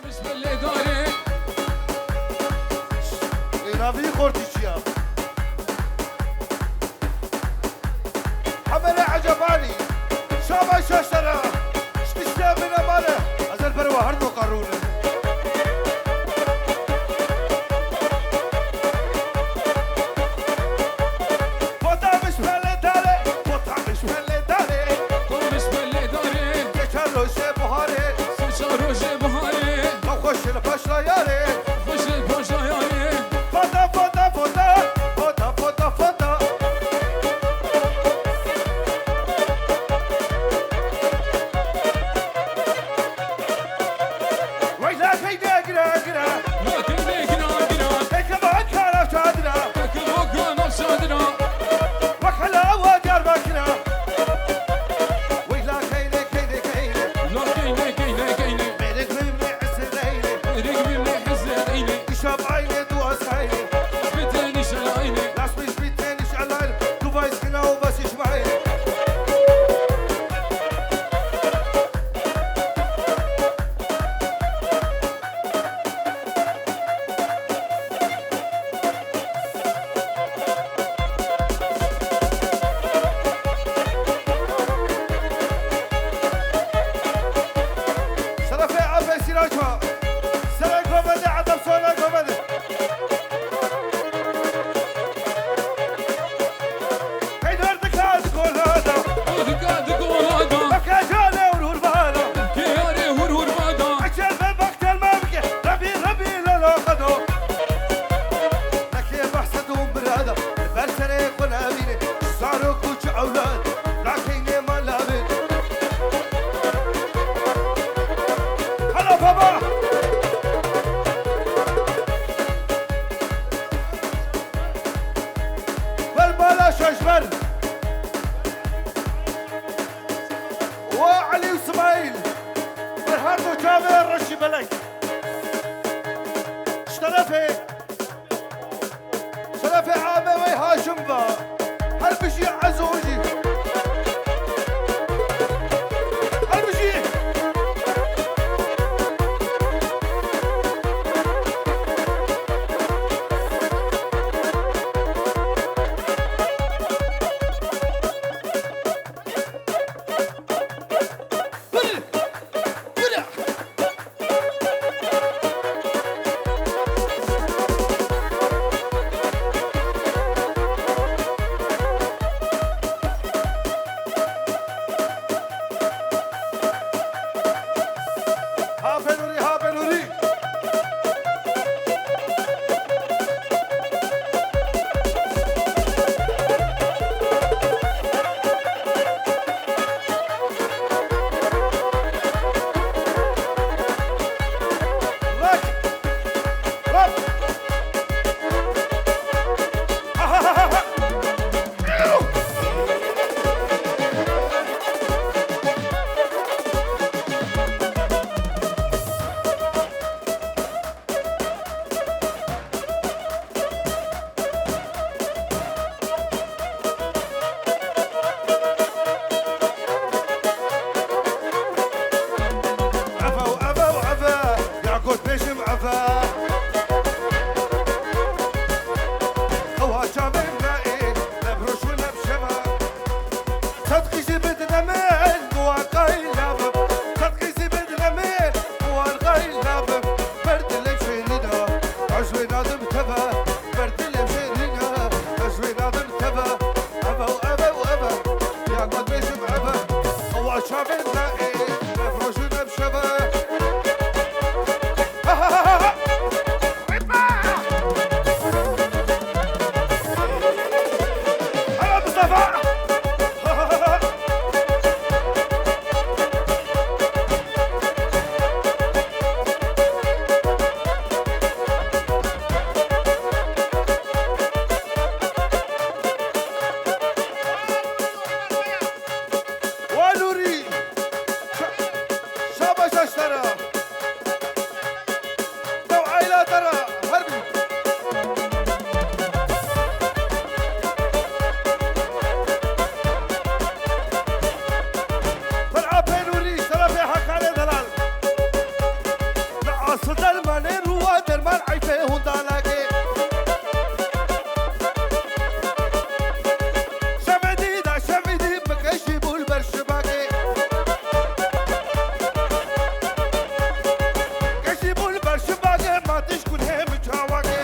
بسم الله داري رافي خورتيشيا حمل عجباني شابا شاشرة اشتشتا من امانة ازل بروا هردو قارونه Başla yare, başla yare. Foda foda foda, foda foda foda. Vayla kayda gira gira, Lakin ne gira gira, tek bakana çadra, lakin o kana sadra. vakala wa gar bakra. Vayla kayda kayda kayda, Lakin ne kayne kayne, merik bimle esrayne, رجلي من حزة عيني. işab ayne duas ayne. بتاني شلايني. Las mis biteniş alayne, du weißt genau was ich meine. شرفي عبي سراجها سراج قمدي عدم صونا قمدي كي دردك هذا كل هذا قاعد قول هذا. بكا جالي ورور بهذا كياري هور بادا. عشان ببكت الممكن ربي ربي لا خذو لكي بحسدهم برادة البرسري قل أميني صاروا كوش أولاد لكن ما لابد هلا بابا بالبلا شجبر وعلي واسماعيل برهان وجابر رشي بلك اشترفي شرفي عامي ويهاشم با هل بشي عزوجي هل بشي هابنوري هابنوري لك رب ها ها ها ها عفا وعفا وعفا يعقوب بيشم عفا هو شامل نائي نبرش ونبشما صدقي بدنا من واقعي لابم صدقي بدنا من واقعي لابم برد اللي بشيرنا عزوي نادم تبا برد اللي بشيرنا عزوي نادم تبا عفا وعفا وعفا يعقوب بيشم عفا هو شامل نائي نبرش ونبشما وصل درمان روا درمان عيفه هندالاكي شمدي دا شمدي مكشي بول برشباكي كشي بول برشباكي ما تشكون هم جواكي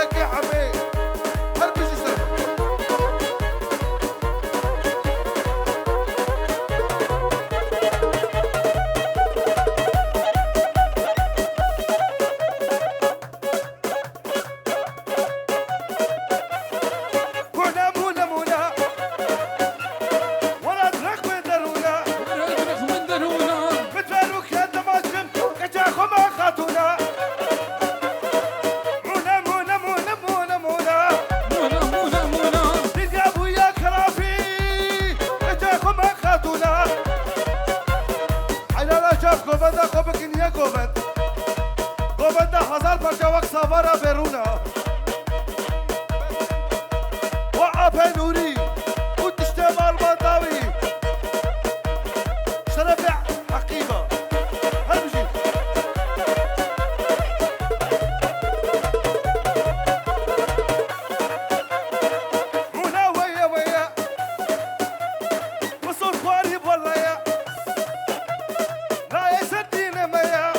لك يا عمي هربش يسرب سافارا بيرونا وعافى نوري وتشتمع المطاوي شرفع حقيبة همجي هنا ويا ويا وصول خواري والله يا لا يسدينا ميا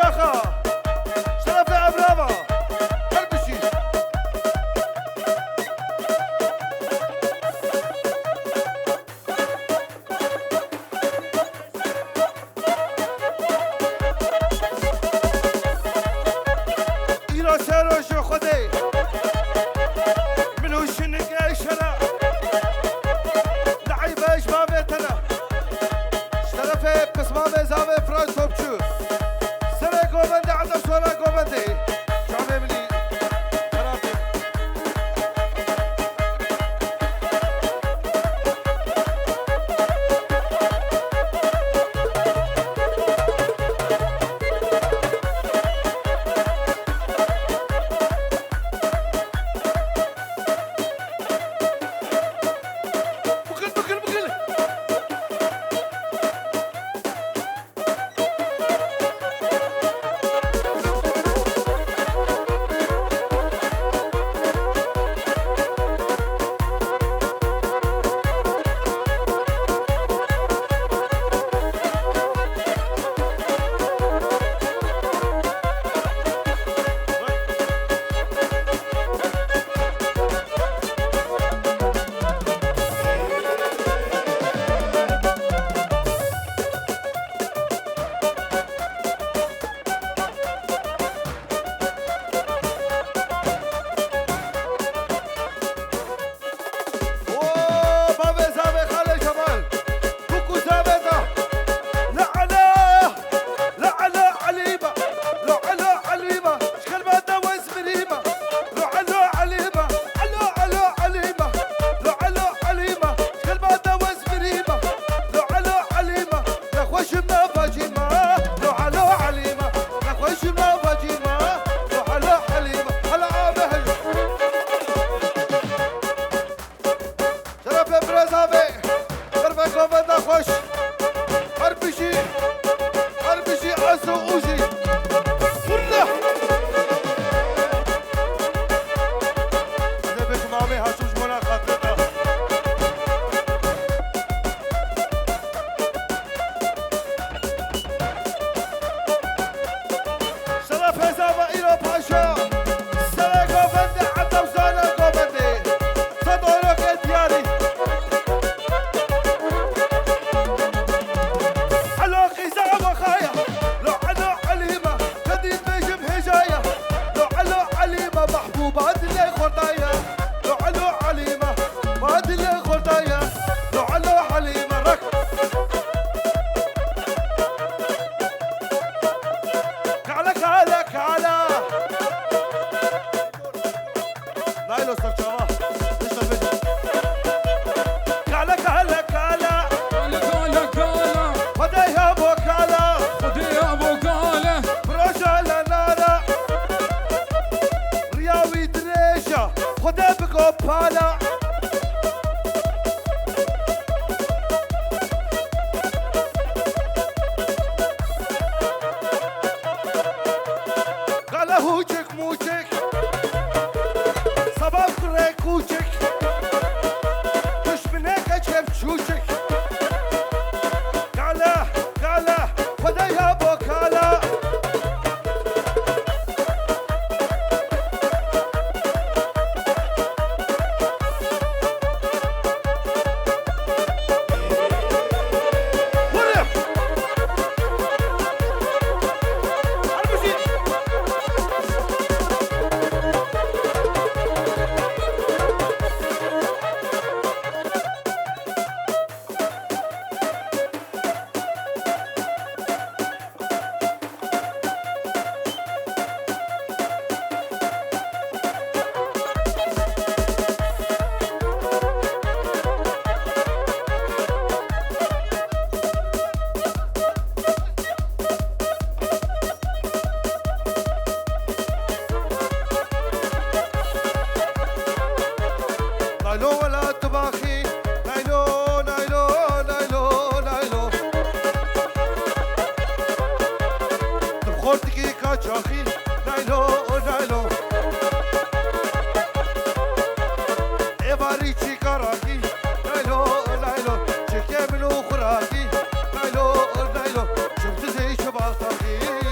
جاخا شرف ابراما هربشي ایرا سروش خودی منو شنك اشرا لعيبه شبابتنا شرف قسمه زاويه فراش توبچو سره گوبنده عدم سوره گوبنده شعبه ملی خرابه بكل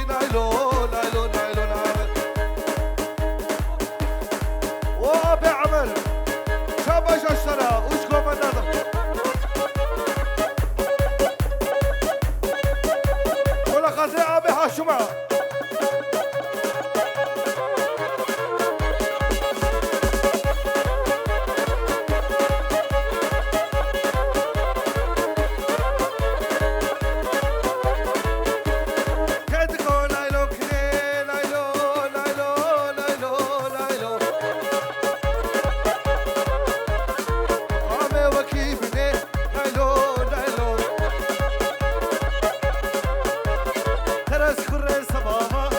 Nailo سبابا